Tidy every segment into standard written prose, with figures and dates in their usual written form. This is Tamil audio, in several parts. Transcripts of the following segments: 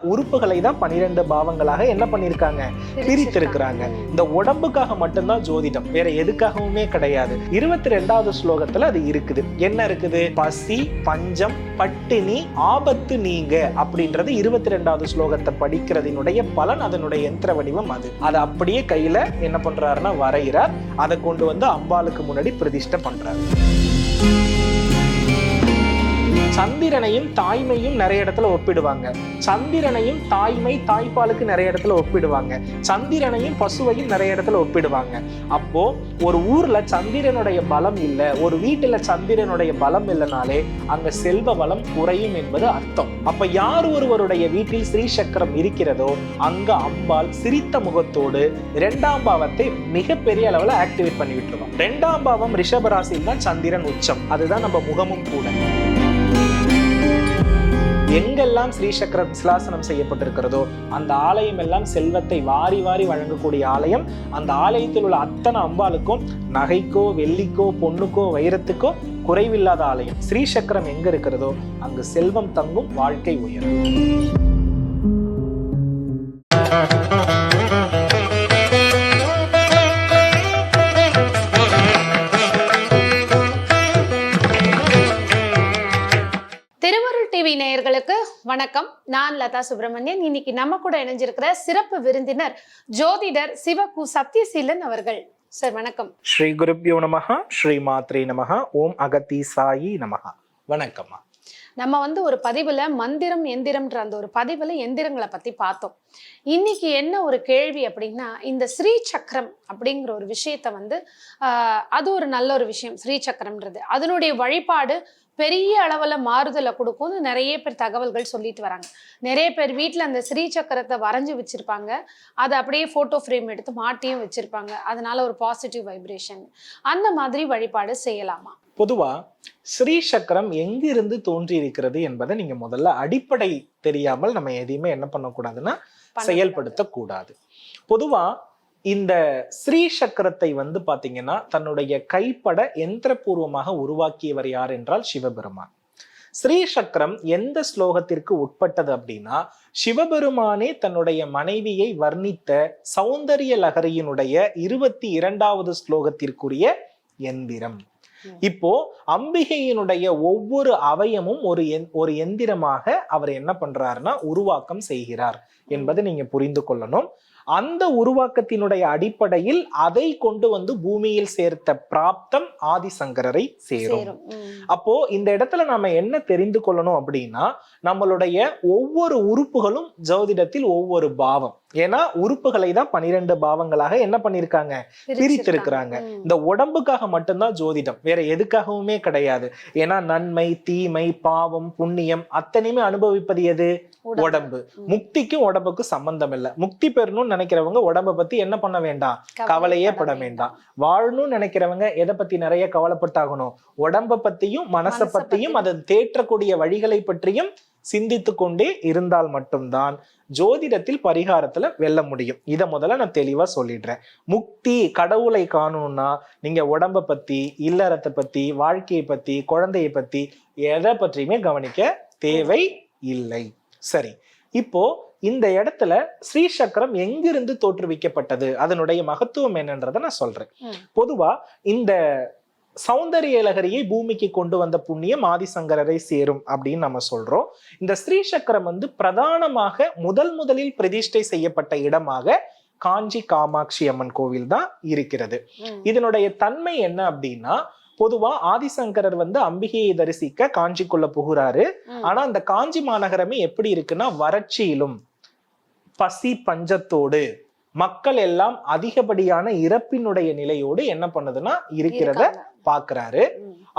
உறுப்புகளை தான் 12 பாவங்களாக என்ன பண்ணிருக்காங்க, பிரித்திருக்கிறாங்க. இந்த உடம்புக்காக மட்டும்தான் ஜோதிடம், வேற எதுக்காகவுமே கிடையாது. 22வது ஸ்லோகத்துல அது இருக்குது. என்ன இருக்குது? பசி, பஞ்சம், பட்டினி, ஆபத்து நீங்க அப்படின்றது 22வது ஸ்லோகத்தை படிக்கிறதினுடைய பலன். அதனுடைய யந்திர வடிவம் அது. அதை அப்படியே கையில என்ன பண்றாருன்னா வரைகிறார். அதை கொண்டு வந்து அம்பாளுக்கு முன்னாடி பிரதிஷ்டை பண்றாரு. சந்திரனையும் தாய்மையும் நிறைய இடத்துல ஒப்பிடுவாங்க. சந்திரனையும் தாய்மை, தாய்ப்பாலுக்கு நிறைய இடத்துல ஒப்பிடுவாங்க. சந்திரனையும் பசுவையும் நிறைய இடத்துல ஒப்பிடுவாங்க. அப்போ ஒரு ஊர்ல சந்திரனுடைய பலம் இல்லை, ஒரு வீட்டுல சந்திரனுடைய பலம் இல்லைனாலே அங்க செல்வ வளம் குறையும் என்பது அர்த்தம். அப்ப யார் ஒருவருடைய வீட்டில் ஸ்ரீ சக்கரம் இருக்கிறதோ அங்க அம்பாள் சிரித்த முகத்தோடு 2ஆம் பாவத்தை மிகப்பெரிய அளவுல ஆக்டிவேட் பண்ணி விட்டுருவோம். 2ஆம் பாவம் ரிஷபராசியில் தான் சந்திரன் உச்சம். அதுதான் நம்ம முகமும் கூட. எங்கெல்லாம் ஸ்ரீசக்கரம் விஸ்லாசனம் செய்யப்பட்டிருக்கிறதோ அந்த ஆலயம் எல்லாம் செல்வத்தை வாரி வாரி வழங்கக்கூடிய ஆலயம். அந்த ஆலயத்தில் உள்ள அத்தனை அம்பாளுக்கும் நகைக்கோ, வெள்ளிக்கோ, பொண்ணுக்கோ, வைரத்துக்கோ குறைவில்லாத ஆலயம். ஸ்ரீசக்கரம் எங்க இருக்கிறதோ அங்கு செல்வம் தங்கும், வாழ்க்கை உயரும். நேயர்களுக்கு வணக்கம். நான் லதா சுப்பிரமணியன். இன்னைக்கு நம்ம கூட இணைஞ்சிருக்கிற சிறப்பு விருந்தினர் ஜோதிடர் சிவ கு. சத்யசீலன் அவர்கள். சார் வணக்கம். ஸ்ரீ குருப்யோ நமஹ, ஸ்ரீ மாத்ரே நமஹ, ஓம் அகதீசாயி நமஹ. வணக்கம்மா. நம்ம ஒரு பதிவுல மந்திரம் எந்திரம்ன்ற அந்த ஒரு பதிவுல எந்திரங்களை பத்தி பார்த்தோம். இன்னைக்கு என்ன ஒரு கேள்வி அப்படின்னா, இந்த ஸ்ரீ சக்கரம் அப்படிங்கிற ஒரு விஷயத்த அது ஒரு நல்ல ஒரு விஷயம். ஸ்ரீ சக்கரம்ன்றது அதனுடைய வழிபாடு பெரிய அளவுல மாறுதலை கொடுக்கும்னு நிறைய பேர் தகவல்கள் சொல்லிட்டு வராங்க. நிறைய பேர் வீட்டுல அந்த ஸ்ரீ சக்கரத்தை வரைஞ்சு வச்சிருப்பாங்க. அதை அப்படியே போட்டோ ஃப்ரேம் எடுத்து மாட்டியும் வச்சிருப்பாங்க. அதனால ஒரு பாசிட்டிவ் வைப்ரேஷன். அந்த மாதிரி வழிபாடு செய்யலாமா? பொதுவா ஸ்ரீ சக்கரம் எங்கிருந்து தோன்றி இருக்கிறது என்பதை நீங்க முதல்ல அடிப்படை தெரியாமல் நம்ம எதையுமே என்ன பண்ணக்கூடாதுன்னா செயல்படுத்தக்கூடாது. பொதுவா இந்த ஸ்ரீ சக்கரத்தை பாத்தீங்கன்னா தன்னுடைய கைப்பட யந்திரபூர்வமாக உருவாக்கியவர் யார் என்றால் சிவபெருமான். ஸ்ரீ சக்கரம் எந்த ஸ்லோகத்திற்கு உட்பட்டது அப்படின்னா, சிவபெருமானே தன்னுடைய மனைவியை வர்ணித்த சௌந்தரிய லகரியினுடைய 22வது ஸ்லோகத்திற்குரிய எந்திரம். இப்போ அம்பிகையினுடைய ஒவ்வொரு அவயமும் ஒரு எந்திரமாக அவர் என்ன பண்றாருன்னா உருவாக்கம் செய்கிறார் என்பதை நீங்க புரிந்து கொள்ளணும். அந்த உருவாக்கத்தினுடைய அடிப்படையில் அதை கொண்டு பூமியில் சேர்த்த பிராப்தம் ஆதிசங்கரரை சேரும். அப்போ இந்த இடத்துல நாம என்ன தெரிந்து கொள்ளணும் அப்படின்னா, நம்மளுடைய ஒவ்வொரு உறுப்புகளும் ஜோதிடத்தில் ஒவ்வொரு பாவம். ஏன்னா உறுப்புகளை தான் 12 பாவங்களாக என்ன பண்ணிருக்காங்க, பிரித்திருக்கிறாங்க. இந்த உடம்புக்காக மட்டும்தான் ஜோதிடம், வேற எதுக்காகவுமே கிடையாது. ஏன்னா நன்மை, தீமை, பாவம், புண்ணியம் அத்தனையுமே அனுபவிப்பது எது? உடம்பு. முக்திக்கும் உடம்புக்கும் சம்பந்தம் இல்லை. முக்தி பெறணும்னு நினைக்கிறவங்க உடம்பை பத்தி என்ன பண்ண வேண்டாம், கவலையே பட வேண்டாம். வாழணும்னு நினைக்கிறவங்க எதை பத்தி நிறைய கவலைப்பட்டாகணும், உடம்பை பத்தியும் மனசை பத்தியும் அதை தேற்றக்கூடிய வழிகளை பற்றியும் சிந்தித்து கொண்டே இருந்தால் மட்டும்தான் ஜோதிடத்தில் பரிகாரத்துல வெல்ல முடியும். இதை முதல்ல நான் தெளிவா சொல்லிடுறேன். முக்தி, கடவுளை காணணும்னா நீங்க உடம்பை பத்தி, இல்லறத்தை பத்தி, வாழ்க்கையை பத்தி, குழந்தையை பத்தி எதை பற்றியுமே கவனிக்க தேவை இல்லை. சரி, இப்போ இந்த இடத்துல ஸ்ரீ சக்கரம் எங்கிருந்து தோற்றுவிக்கப்பட்டது, அதனுடைய மகத்துவம் என்னன்றதை நான் சொல்றேன். பொதுவா இந்த சௌந்தரிய லகரியை பூமிக்கு கொண்டு வந்த புண்ணியம் ஆதிசங்கரரை சேரும் அப்படின்னு நம்ம சொல்றோம். இந்த ஸ்ரீ சக்கரம் பிரதானமாக முதலில் பிரதிஷ்டை செய்யப்பட்ட இடமாக காஞ்சி காமாட்சி அம்மன் கோவில் தான் இருக்கிறது. இதனுடைய தன்மை என்ன அப்படின்னா, பொதுவா ஆதிசங்கரர் அம்பிகையை தரிசிக்க காஞ்சிக்குள்ள புகுறாரு. ஆனா அந்த காஞ்சி மாநகரமே எப்படி இருக்குன்னா, வறட்சியிலும் பசி பஞ்சத்தோடு மக்கள் எல்லாம் அதிகப்படியான இறப்பினுடைய நிலையோடு என்ன பண்ணுதுன்னா இருக்கிறத பாக்குறாரு.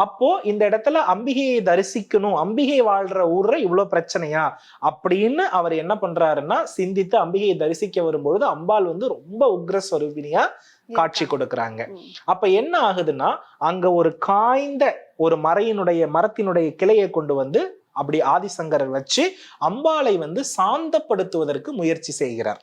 அப்போ இந்த இடத்துல அம்பிகையை தரிசிக்கணும், அம்பிகை வாழ்ற ஊர்ல இவ்வளவு பிரச்சனையா அப்படின்னு அவர் என்ன பண்றாருன்னா சிந்தித்து அம்பிகையை தரிசிக்க வரும்பொழுது அம்பாள் ரொம்ப உக்ரஸ்வரூபினியா காட்சி கொடுக்கறாங்க. அப்ப என்ன ஆகுதுன்னா, அங்க ஒரு காய்ந்த ஒரு மரத்தினுடைய கிளையை கொண்டு அப்படி ஆதிசங்கரர் வச்சு அம்பாளை சாந்தப்படுத்துவதற்கு முயற்சி செய்கிறார்.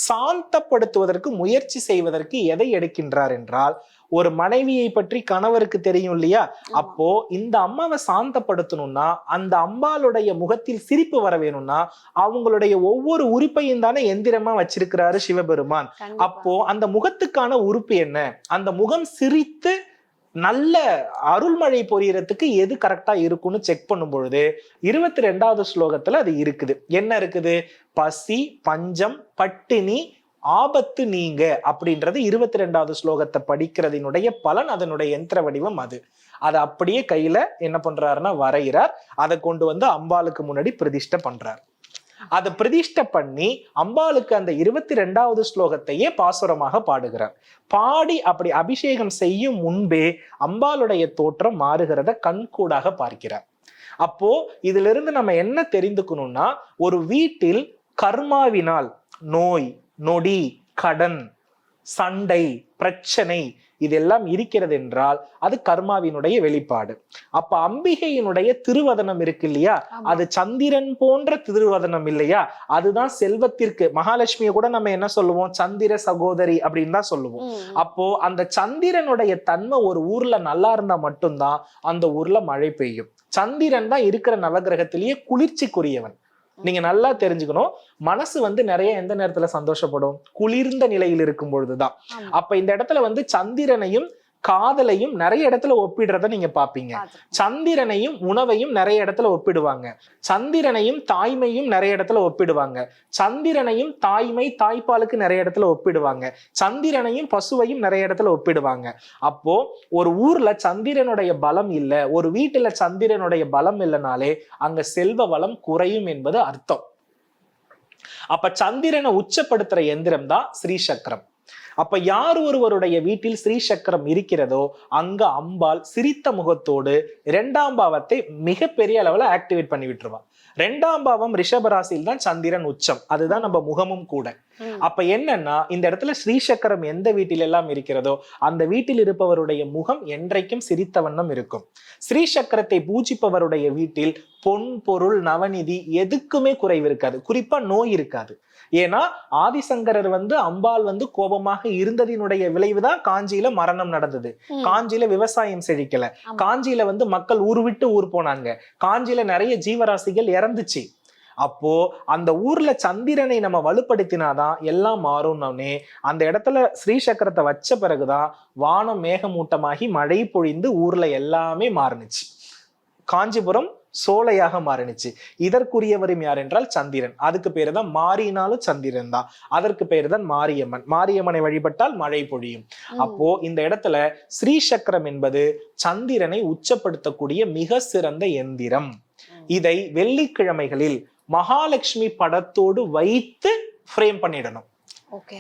சாந்தப்படுத்துவதற்கு முயற்சி செய்வதற்கு எதை எடுக்கின்றார் என்றால், ஒரு மனைவியை பற்றி கணவருக்கு தெரியும் இல்லையா? அப்போ இந்த அம்மாவை சாந்தப்படுத்தணும்னா, அந்த அம்பாளுடைய முகத்தில் சிரிப்பு வர வேணும்னா, அவங்களுடைய ஒவ்வொரு உறுப்பையும் தானே எந்திரமா வச்சிருக்கிறாரு சிவபெருமான். அப்போ அந்த முகத்துக்கான உறுப்பு என்ன? அந்த முகம் சிரித்து நல்ல அருள்மழை பொழியறதுக்கு எது கரெக்டா இருக்கும்னு செக் பண்ணும் பொழுது 22வது ஸ்லோகத்துல அது இருக்குது. என்ன இருக்குது? பசி, பஞ்சம், பட்டினி, ஆபத்து நீங்க அப்படின்றது 22வது ஸ்லோகத்தை படிக்கிறதினுடைய பலன். அதனுடைய யந்திர வடிவம் அது. அதை அப்படியே கையில என்ன பண்றாருன்னா வரைகிறார். அதை கொண்டு வந்து அம்பாளுக்கு முன்னாடி பிரதிஷ்டை பண்றார். அதை பிரதிஷ்டை பண்ணி அம்பாளுக்கு அந்த 22வது ஸ்லோகத்தையே பாசுரமாக பாடுகிறார். பாடி அப்படி அபிஷேகம் செய்யும் முன்பே அம்பாளுடைய தோற்றம் மாறுகிறத கண்கூடாக பார்க்கிறார். அப்போ இதுல இருந்து நம்ம என்ன தெரிந்துக்கணும்னா, ஒரு வீட்டில் கர்மாவினால் நோய், நொடி, கடன், சண்டை, பிரச்சனை இதெல்லாம் இருக்கிறது என்றால் அது கர்மாவினுடைய வெளிப்பாடு. அப்ப அம்பிகையினுடைய திருவதனம் இருக்கு இல்லையா? அது சந்திரன் போன்ற திருவதனம் இல்லையா? அதுதான் செல்வத்திற்கு. மகாலட்சுமியை கூட நம்ம என்ன சொல்லுவோம்? சந்திர சகோதரி அப்படின்னு தான் சொல்லுவோம். அப்போ அந்த சந்திரனுடைய தன்மை ஒரு ஊர்ல நல்லா இருந்தா மட்டும்தான் அந்த ஊர்ல மழை பெய்யும். சந்திரன் தான் இருக்கிற நவகிரகத்திலேயே குளிர்ச்சிக்குரியவன். நீங்க நல்லா தெரிஞ்சுக்கணும், மனசு வந்து நிறைய எந்த நேரத்துல சந்தோஷப்படும்? குளிர்ந்த நிலையில் இருக்கும் பொழுதுதான். அப்ப இந்த இடத்துல வந்து சந்திரனையும் காதலையும் நிறைய இடத்துல ஒப்பிடுறத நீங்க பாப்பீங்க. சந்திரனையும் உணவையும் நிறைய இடத்துல ஒப்பிடுவாங்க. சந்திரனையும் தாய்மையும் நிறைய இடத்துல ஒப்பிடுவாங்க. சந்திரனையும் தாய்மை தாய்ப்பாலுக்கு நிறைய இடத்துல ஒப்பிடுவாங்க. சந்திரனையும் பசுவையும் நிறைய இடத்துல ஒப்பிடுவாங்க. அப்போ ஒரு ஊர்ல சந்திரனுடைய பலம் இல்ல, ஒரு வீட்டுல சந்திரனுடைய பலம் இல்லைனாலே அங்க செல்வ வளம் குறையும் என்பது அர்த்தம். அப்ப சந்திரனை உச்சப்படுத்துற எந்திரம் தான் ஸ்ரீசக்கரம். அப்ப யார் ஒருவருடைய வீட்டில் ஸ்ரீசக்கரம் இருக்கிறதோ அங்க அம்பாள் சிரித்த முகத்தோடு 2ஆம் பாவத்தை மிகப்பெரிய அளவுல ஆக்டிவேட் பண்ணி விட்டுருவா. 2ஆம் பாவம் ரிஷபராசியில் தான் சந்திரன் உச்சம். அதுதான் நம்ம முகமும் கூட. அப்ப என்னன்னா, இந்த இடத்துல ஸ்ரீசக்கரம் எந்த வீட்டில் எல்லாம் இருக்கிறதோ அந்த வீட்டில் இருப்பவருடைய முகம் என்றைக்கும் சிரித்த வண்ணம் இருக்கும். ஸ்ரீசக்கரத்தை பூஜிப்பவருடைய வீட்டில் பொன், பொருள், நவநிதி எதுக்குமே குறைவு இருக்காது. குறிப்பா நோய் இருக்காது. ஏன்னா ஆதிசங்கரர் வந்து அம்பாள் வந்து கோபமாக இருந்ததினுடைய விளைவுதான் காஞ்சியில மரணம் நடந்தது. காஞ்சியில விவசாயம் செழிக்கல. காஞ்சியில வந்து மக்கள் ஊர் விட்டு ஊர் போனாங்க. காஞ்சியில நிறைய ஜீவராசிகள் இறந்துச்சு. அப்போ அந்த ஊர்ல சந்திரனை நம்ம வலுப்படுத்தினாதான் எல்லாம் மாறும்னே அந்த இடத்துல ஸ்ரீசக்கரத்தை வச்ச பிறகுதான் வானம் மேகமூட்டமாகி மழை பொழிந்து ஊர்ல எல்லாமே மாறுனுச்சு. காஞ்சிபுரம் சோலையாக மாறினுச்சு. இதற்குரியவரும் யார் என்றால் சந்திரன். அதுக்கு பேரு தான் மாறினாலும் சந்திரன் தான். அதற்கு பேரு தான் மாரியம்மன். மாரியம்மனை வழிபட்டால் மழை பொழியும். அப்போ இந்த இடத்துல ஸ்ரீசக்கரம் என்பது சந்திரனை உச்சப்படுத்தக்கூடிய மிக சிறந்த எந்திரம். இதை வெள்ளிக்கிழமைகளில் மகாலட்சுமி படத்தோடு வைத்து ஃப்ரேம் பண்ணிடணும்.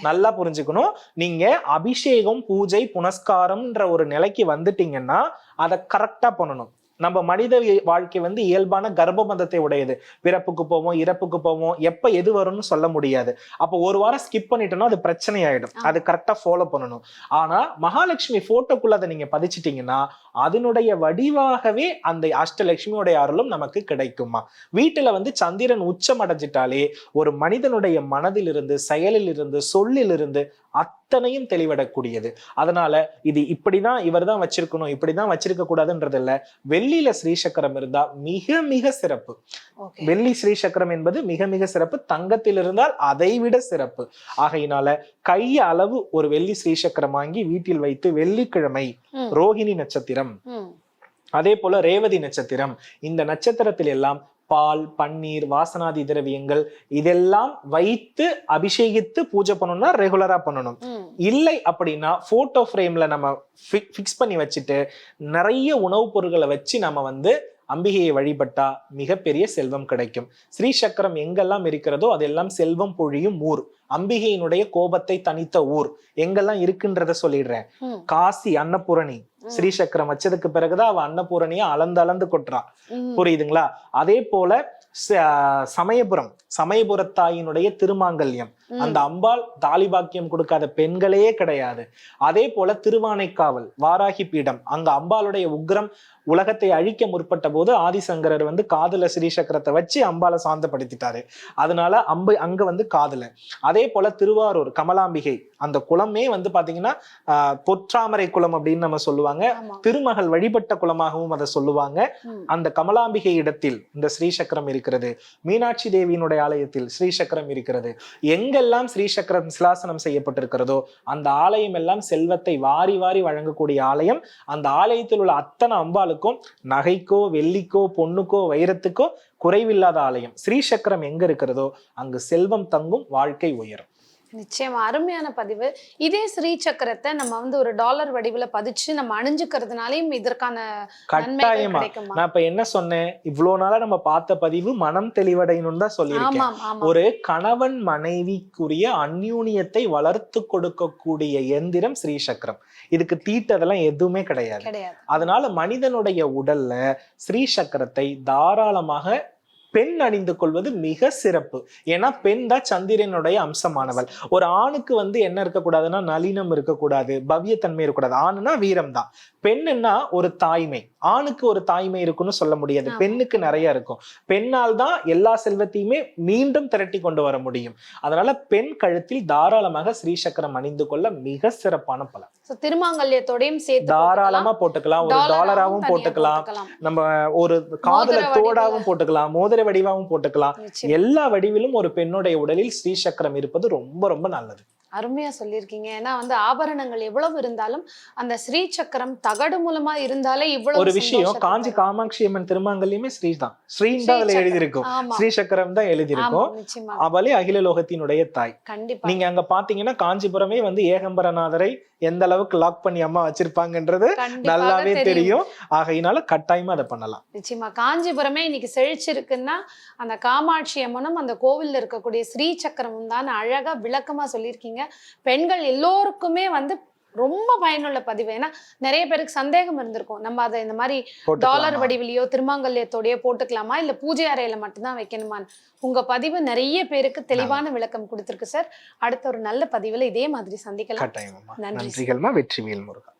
நல்லா புரிஞ்சுக்கணும். நீங்க அபிஷேகம், பூஜை, புனஸ்காரம்ன்ற ஒரு நிலைக்கு வந்துட்டீங்கன்னா அதை கரெக்டா பண்ணணும். நம்ம மனித வாழ்க்கை வந்து இயல்பான கர்ப்பபந்தத்தை உடையது. பிறப்புக்கு போவோம், இறப்புக்கு போவோம், எப்ப எது வரும்னு சொல்ல முடியாது. அப்போ ஒரு வாரம் ஸ்கிப் பண்ணிட்டோம்னா அது பிரச்சனை ஆயிடும். அது கரெக்டா ஃபாலோ பண்ணணும். ஆனா மகாலட்சுமி போட்டோக்குள்ள அதை நீங்க பதிச்சிட்டீங்கன்னா அதனுடைய வடிவாகவே அந்த அஷ்டலட்சுமியோடைய அருளும் நமக்கு கிடைக்குமா. வீட்டுல வந்து சந்திரன் உச்சம் அடைஞ்சிட்டாலே ஒரு மனிதனுடைய மனதிலிருந்து, செயலில் இருந்து, சொல்லில் இருந்து அத்தனையும் தெளிவடக்கூடியது. அதனால இது இப்படிதான் இவர் தான் வச்சிருக்கணும், இப்படிதான் வச்சிருக்க கூடாதுன்றது இல்ல. வெள்ளியில ஸ்ரீசக்கரம் இருந்தா மிக மிக சிறப்பு. வெள்ளி ஸ்ரீசக்கரம் என்பது மிக மிக சிறப்பு. தங்கத்தில் இருந்தால் அதை விட சிறப்பு. ஆகையினால கைய அளவு ஒரு வெள்ளி ஸ்ரீசக்கரம் வாங்கி வீட்டில் வைத்து வெள்ளிக்கிழமை ரோஹிணி நட்சத்திரம், அதே போல ரேவதி நட்சத்திரம், இந்த நட்சத்திரத்தில் எல்லாம் பால், பன்னீர், வாசனாதி திரவியங்கள் இதெல்லாம் வைத்து அபிஷேகித்து பூஜை பண்ணணும்னா ரெகுலரா பண்ணணும். இல்லை அப்படின்னா போட்டோ ஃப்ரேம்ல நம்ம ஃபிக்ஸ் பண்ணி வச்சுட்டு நிறைய உணவுப் பொருட்களை வச்சு நம்ம வந்து அம்பிகையை வழிபட்டா மிகப்பெரிய செல்வம் கிடைக்கும். ஸ்ரீசக்கரம் எங்கெல்லாம் இருக்கிறதோ அதெல்லாம் செல்வம் பொழியும் ஊர். அம்பிகையினுடைய கோபத்தை தனித்த ஊர் எங்கெல்லாம் இருக்குன்றத சொல்லிடுறேன். காசி அன்னபூரணி ஸ்ரீசக்கரம் வச்சதுக்கு பிறகுதான் அவ அன்னபூரணிய அளந்து கொட்டுறா. புரியுதுங்களா? அதே போல சமயபுரம், சமயபுரத்தாயினுடைய திருமாங்கல்யம், அந்த அம்பாள் தாலிபாக்கியம் கொடுக்காத பெண்களே கிடையாது. அதே போல திருவானைக்காவல் வாராகி பீடம், அங்க அம்பாளுடைய உக்ரம் உலகத்தை அழிக்க முற்பட்ட போது ஆதிசங்கரர் வந்து காதுல ஸ்ரீசக்கரத்தை வச்சு அம்பால சாந்தப்படுத்திட்டாரு. அதனால அங்க வந்து காதுல. அதே போல திருவாரூர் கமலாம்பிகை அந்த குளமே வந்து பாத்தீங்கன்னா பொற்றாமரை குளம் அப்படின்னு நம்ம சொல்லுவாங்க. திருமகள் வழிபட்ட குளமாகவும் அதை சொல்லுவாங்க. அந்த கமலாம்பிகை இடத்தில் இந்த ஸ்ரீசக்கரம் இருக்கிறது. மீனாட்சி தேவியினுடைய ஆலயத்தில் ஸ்ரீசக்கரம் இருக்கிறது. எங்கெல்லாம் ஸ்ரீசக்கரம் சிலாசனம் செய்யப்பட்டிருக்கிறதோ அந்த ஆலயம் எல்லாம் செல்வத்தை வாரி வாரி வழங்கக்கூடிய ஆலயம். அந்த ஆலயத்தில் உள்ள அத்தனை அம்பாளுக்கும் நகைக்கோ வெள்ளிக்கோ பொண்ணுக்கோ வைரத்துக்கோ குறைவில்லாத ஆலயம். ஸ்ரீசக்கரம் எங்க இருக்கிறதோ அங்கு செல்வம் தங்கும், வாழ்க்கை உயரும். நிச்சயமா அருமையான பதிவு. இதே ஸ்ரீ சக்கரத்தை நம்ம வந்து ஒரு டாலர் வடிவுல பதிச்சு நம்ம அணிஞ்சுக்கிறதுனாலையும் இதற்கான கட்டாயமா. நான் இப்ப என்ன சொன்னேன், இவ்வளவு நாளா நம்ம பார்த்த பதிவு மனம் தெளிவடையணும்னு தான் சொல்லியிருக்கேன். ஒரு கணவன் மனைவிக்குரிய அந்யூன்யத்தை வளர்த்து கொடுக்கக்கூடிய எந்திரம் ஸ்ரீ சக்கரம். இதுக்கு தீட்டதெல்லாம் எதுவுமே கிடையாது. அதனால மனிதனுடைய உடல்ல ஸ்ரீ சக்கரத்தை தாராளமாக பெண் அணிந்து கொள்வது மிக சிறப்பு. ஏன்னா பெண் தான் சந்திரனுடைய அம்சமானவள். ஒரு ஆணுக்கு வந்து என்ன இருக்கக்கூடாதுன்னா நளினம் இருக்கக்கூடாது, பவ்யத்தன்மை இருக்கக்கூடாது. ஆணுனா வீரம் தான். பெண்ணுன்னா ஒரு தாய்மை. ஆணுக்கு ஒரு தாய்மை இருக்குன்னு சொல்ல முடியாது, பெண்ணுக்கு நிறைய இருக்கும். பெண்ணால் தான் எல்லா செல்வத்தையுமே மீண்டும் திரட்டி கொண்டு வர முடியும். அதனால பெண் கழுத்தில் தாராளமாக ஸ்ரீசக்கரம் அணிந்து கொள்ள மிக சிறப்பான பலன். திருமாங்கல்யத்தோடையும் சேர்த்து தாராளமா போட்டுக்கலாம். ஒரு டாலராவும் போட்டுக்கலாம், நம்ம ஒரு காதுல தோடாவும் போட்டுக்கலாம், மோதிர வடிவாவும் போட்டுக்கலாம். எல்லா வடிவிலும் ஒரு பெண்ணுடைய உடலில் ஸ்ரீசக்கரம் இருப்பது ரொம்ப ரொம்ப நல்லது. அருமையா சொல்லியிருக்கீங்க. ஏன்னா வந்து ஆபரணங்கள் எவ்வளவு இருந்தாலும் அந்த ஸ்ரீ சக்கரம் தகடு மூலமா இருந்தாலே இவ்வளவு ஒரு விஷயம். காஞ்சி காமாட்சி அம்மன் திருமாங்கல்யமே ஸ்ரீ தான். ஸ்ரீன் தான் அதுல எழுதியிருக்கும், ஸ்ரீ சக்கரம் தான் எழுதியிருக்கும். அவளே அகில லோகத்தினுடைய தாய். கண்டிப்பா நீங்க அங்க பாத்தீங்கன்னா காஞ்சிபுரமே வந்து ஏகம்பரநாதரை எந்த அளவுக்கு லாக் பண்ணி அம்மா வச்சிருப்பாங்கன்றது நல்லாவே தெரியும். ஆகையினால கட்டாயமா அதை பண்ணலாம். நிச்சயமா காஞ்சிபுரமே இன்னைக்கு செழிச்சிருக்குன்னா அந்த காமாட்சி அம்மனும் அந்த கோவில்ல இருக்கக்கூடிய ஸ்ரீ சக்கரமும் தான் அழகா விளக்கமா சொல்லியிருக்கீங்க. பெண்கள் எல்லோருக்குமே வந்து ரொம்ப பயனுள்ள பதிவு. ஏன்னா நிறைய பேருக்கு சந்தேகம் இருந்திருக்கும், நம்ம அதை இந்த மாதிரி டாலர் வடிவிலையோ திருமாங்கல்யத்தோடய போட்டுக்கலாமா இல்ல பூஜை அறையில மட்டும்தான் வைக்கணுமான்னு உங்க பதிவு நிறைய பேருக்கு தெளிவான விளக்கம் கொடுத்திருக்கு சார். அடுத்த ஒரு நல்ல பதிவுல இதே மாதிரி சந்திக்கலாம். நன்றிகள். வெற்றிவேல் முருகா.